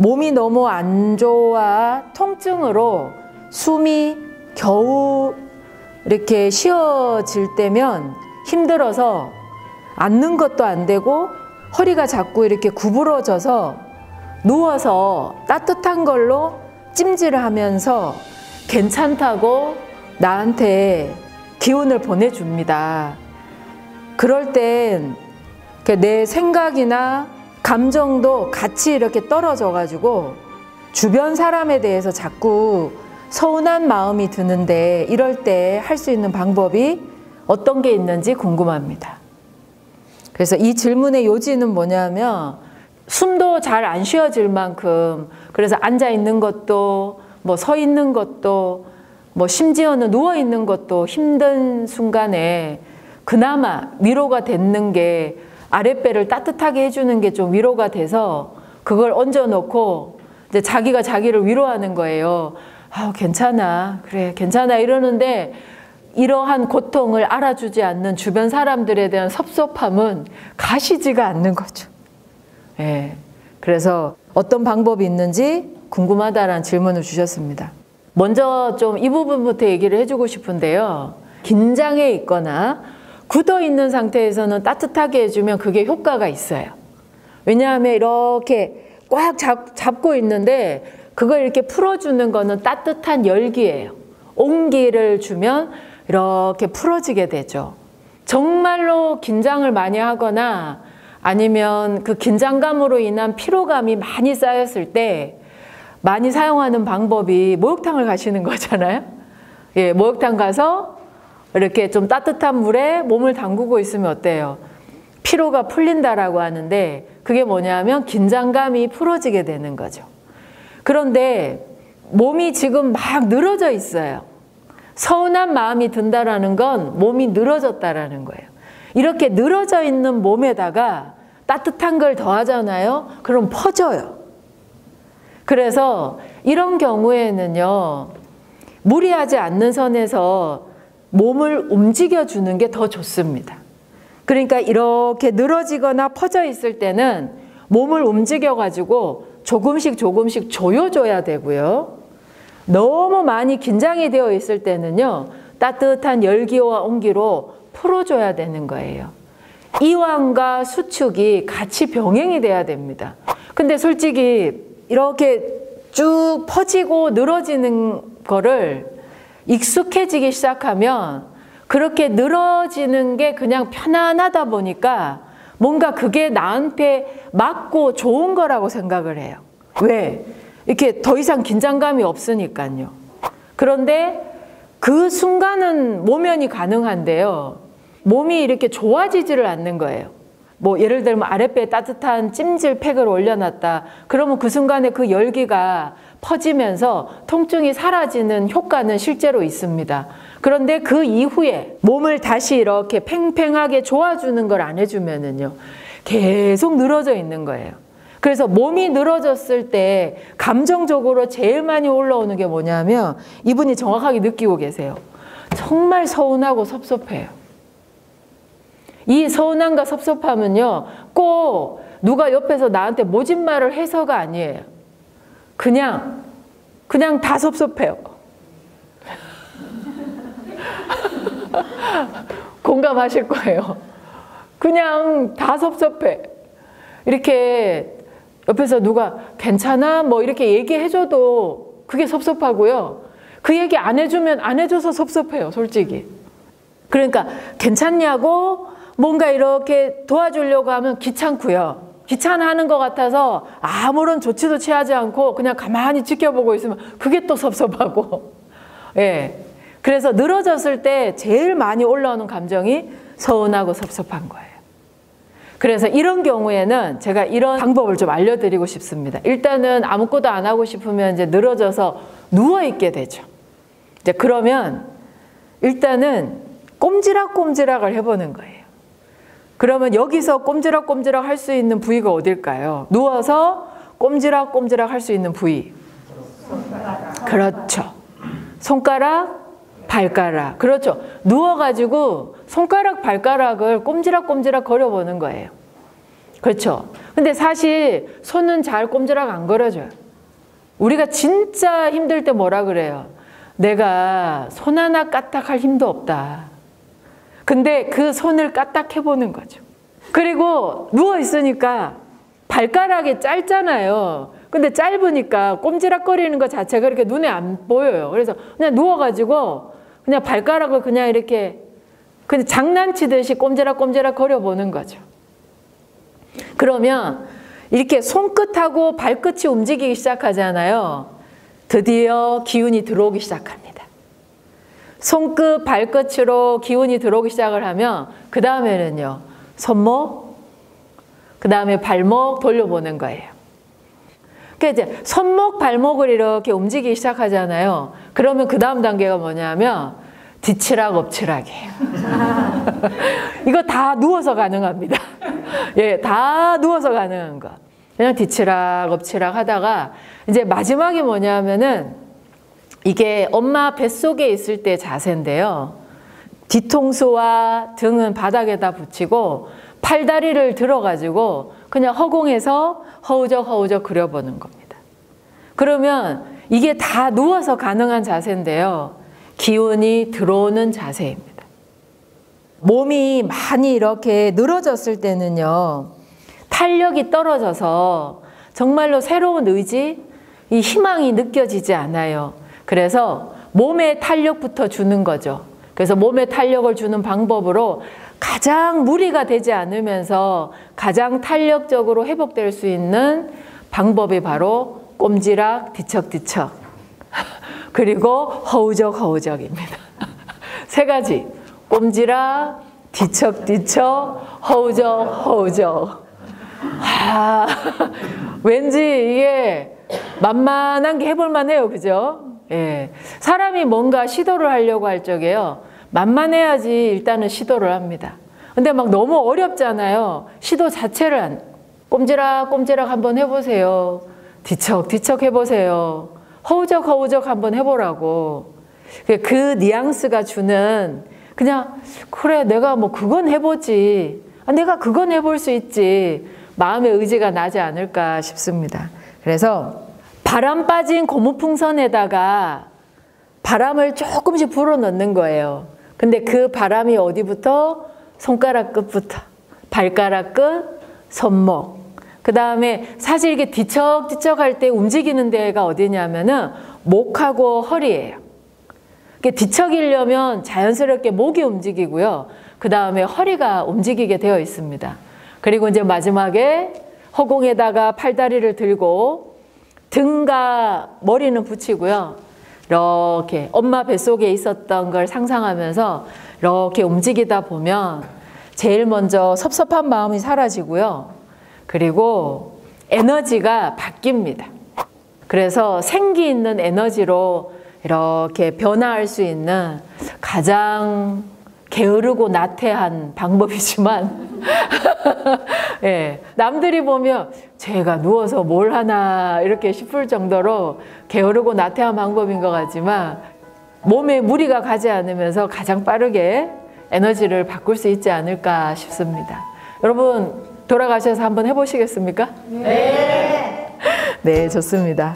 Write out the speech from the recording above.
몸이 너무 안 좋아 통증으로 숨이 겨우 이렇게 쉬어질 때면 힘들어서 앉는 것도 안 되고 허리가 자꾸 이렇게 구부러져서 누워서 따뜻한 걸로 찜질을 하면서 괜찮다고 나한테 기운을 보내줍니다. 그럴 땐 내 생각이나 감정도 같이 이렇게 떨어져 가지고 주변 사람에 대해서 자꾸 서운한 마음이 드는데, 이럴 때 할 수 있는 방법이 어떤 게 있는지 궁금합니다. 그래서 이 질문의 요지는 뭐냐면, 숨도 잘 안 쉬어질 만큼, 그래서 앉아 있는 것도 뭐 서 있는 것도 뭐 심지어는 누워 있는 것도 힘든 순간에 그나마 위로가 되는 게 아랫배를 따뜻하게 해주는 게 좀 위로가 돼서 그걸 얹어놓고 이제 자기가 자기를 위로하는 거예요. 아, 괜찮아. 그래, 괜찮아. 이러는데 이러한 고통을 알아주지 않는 주변 사람들에 대한 섭섭함은 가시지가 않는 거죠. 예. 그래서 어떤 방법이 있는지 궁금하다라는 질문을 주셨습니다. 먼저 좀 이 부분부터 얘기를 해주고 싶은데요. 긴장해 있거나 굳어 있는 상태에서는 따뜻하게 해주면 그게 효과가 있어요. 왜냐하면 이렇게 꽉 잡고 있는데 그걸 이렇게 풀어주는 거는 따뜻한 열기예요. 온기를 주면 이렇게 풀어지게 되죠. 정말로 긴장을 많이 하거나 아니면 그 긴장감으로 인한 피로감이 많이 쌓였을 때 많이 사용하는 방법이 목욕탕을 가시는 거잖아요. 예, 목욕탕 가서 이렇게 좀 따뜻한 물에 몸을 담그고 있으면 어때요? 피로가 풀린다라고 하는데, 그게 뭐냐면 긴장감이 풀어지게 되는 거죠. 그런데 몸이 지금 막 늘어져 있어요. 서운한 마음이 든다라는 건 몸이 늘어졌다라는 거예요. 이렇게 늘어져 있는 몸에다가 따뜻한 걸 더하잖아요. 그럼 퍼져요. 그래서 이런 경우에는요, 무리하지 않는 선에서 몸을 움직여주는 게 더 좋습니다. 그러니까 이렇게 늘어지거나 퍼져 있을 때는 몸을 움직여가지고 조금씩 조여줘야 되고요. 너무 많이 긴장이 되어 있을 때는요, 따뜻한 열기와 온기로 풀어줘야 되는 거예요. 이완과 수축이 같이 병행이 돼야 됩니다. 근데 솔직히 이렇게 쭉 퍼지고 늘어지는 거를 익숙해지기 시작하면 그렇게 늘어지는 게 그냥 편안하다 보니까 뭔가 그게 나한테 맞고 좋은 거라고 생각을 해요. 왜? 이렇게 더 이상 긴장감이 없으니까요. 그런데 그 순간은 모면이 가능한데요. 몸이 이렇게 좋아지지를 않는 거예요. 뭐 예를 들면 아랫배에 따뜻한 찜질팩을 올려놨다. 그러면 그 순간에 그 열기가 퍼지면서 통증이 사라지는 효과는 실제로 있습니다. 그런데 그 이후에 몸을 다시 이렇게 팽팽하게 좋아주는 걸 안 해주면은요, 계속 늘어져 있는 거예요. 그래서 몸이 늘어졌을 때 감정적으로 제일 많이 올라오는 게 뭐냐면, 이분이 정확하게 느끼고 계세요. 정말 서운하고 섭섭해요. 이 서운함과 섭섭함은요, 꼭 누가 옆에서 나한테 모진 말을 해서가 아니에요. 그냥 다 섭섭해요. 공감하실 거예요. 그냥 다 섭섭해. 이렇게 옆에서 누가 괜찮아? 뭐 이렇게 얘기해줘도 그게 섭섭하고요. 그 얘기 안 해주면 안 해줘서 섭섭해요, 솔직히. 그러니까 괜찮냐고 뭔가 이렇게 도와주려고 하면 귀찮고요. 귀찮아하는 것 같아서 아무런 조치도 취하지 않고 그냥 가만히 지켜보고 있으면 그게 또 섭섭하고. 예. 그래서 늘어졌을 때 제일 많이 올라오는 감정이 서운하고 섭섭한 거예요. 그래서 이런 경우에는 제가 이런 방법을 좀 알려드리고 싶습니다. 일단은 아무것도 안 하고 싶으면 이제 늘어져서 누워있게 되죠. 이제 그러면 일단은 꼼지락꼼지락을 해보는 거예요. 그러면 여기서 꼼지락꼼지락 할 수 있는 부위가 어딜까요? 누워서 꼼지락꼼지락 할 수 있는 부위. 그렇죠. 손가락, 발가락. 그렇죠. 누워가지고 손가락, 발가락을 꼼지락꼼지락 거려보는 거예요. 그렇죠. 근데 사실 손은 잘 꼼지락 안 걸어줘요. 우리가 진짜 힘들 때 뭐라 그래요? 내가 손 하나 까딱할 힘도 없다. 근데 그 손을 까딱해보는 거죠. 그리고 누워있으니까 발가락이 짧잖아요. 근데 짧으니까 꼼지락거리는 것 자체가 그렇게 눈에 안 보여요. 그래서 그냥 누워가지고 그냥 발가락을 그냥 이렇게 그냥 장난치듯이 꼼지락꼼지락 거려보는 거죠. 그러면 이렇게 손끝하고 발끝이 움직이기 시작하잖아요. 드디어 기운이 들어오기 시작합니다. 손끝, 발끝으로 기운이 들어오기 시작을 하면 그 다음에는요. 손목, 그 다음에 발목 돌려보는 거예요. 그러니까 이제 손목, 발목을 이렇게 움직이기 시작하잖아요. 그러면 그 다음 단계가 뭐냐면 뒤치락, 엎치락이에요. 이거 다 누워서 가능합니다. 예, 다 누워서 가능한 거. 그냥 뒤치락, 엎치락 하다가 이제 마지막이 뭐냐면은 이게 엄마 뱃속에 있을 때 자세인데요. 뒤통수와 등은 바닥에다 붙이고 팔다리를 들어가지고 그냥 허공에서 허우적 그려보는 겁니다. 그러면 이게 다 누워서 가능한 자세인데요. 기운이 들어오는 자세입니다. 몸이 많이 이렇게 늘어졌을 때는요. 탄력이 떨어져서 정말로 새로운 의지, 이 희망이 느껴지지 않아요. 그래서 몸에 탄력부터 주는 거죠. 그래서 몸에 탄력을 주는 방법으로 가장 무리가 되지 않으면서 가장 탄력적으로 회복될 수 있는 방법이 바로 꼼지락, 뒤척뒤척 그리고 허우적입니다. 세 가지. 꼼지락, 뒤척뒤척, 허우적. 아, 왠지 이게 만만한 게 해볼만 해요. 그죠? 예. 사람이 뭔가 시도를 하려고 할 적에요. 만만해야지 일단은 시도를 합니다. 근데 막 너무 어렵잖아요. 시도 자체를 꼼지락 한번 해보세요. 뒤척 해보세요. 허우적 한번 해보라고. 그 뉘앙스가 주는 그냥 그래 내가 뭐 그건 해보지. 내가 그건 해볼 수 있지. 마음의 의지가 나지 않을까 싶습니다. 그래서 바람 빠진 고무풍선에다가 바람을 조금씩 불어넣는 거예요. 근데 그 바람이 어디부터? 손가락 끝부터. 발가락 끝, 손목. 그 다음에 사실 이게 뒤척뒤척 할 때 움직이는 데가 어디냐면은 목하고 허리예요. 뒤척이려면 자연스럽게 목이 움직이고요. 그 다음에 허리가 움직이게 되어 있습니다. 그리고 이제 마지막에 허공에다가 팔다리를 들고 등과 머리는 붙이고요. 이렇게 엄마 뱃속에 있었던 걸 상상하면서 이렇게 움직이다 보면 제일 먼저 섭섭한 마음이 사라지고요. 그리고 에너지가 바뀝니다. 그래서 생기 있는 에너지로 이렇게 변화할 수 있는 가장 게으르고 나태한 방법이지만 예, 남들이 보면 제가 누워서 뭘 하나 이렇게 싶을 정도로 게으르고 나태한 방법인 것 같지만 몸에 무리가 가지 않으면서 가장 빠르게 에너지를 바꿀 수 있지 않을까 싶습니다. 여러분 돌아가셔서 한번 해보시겠습니까? 네. 네, 좋습니다.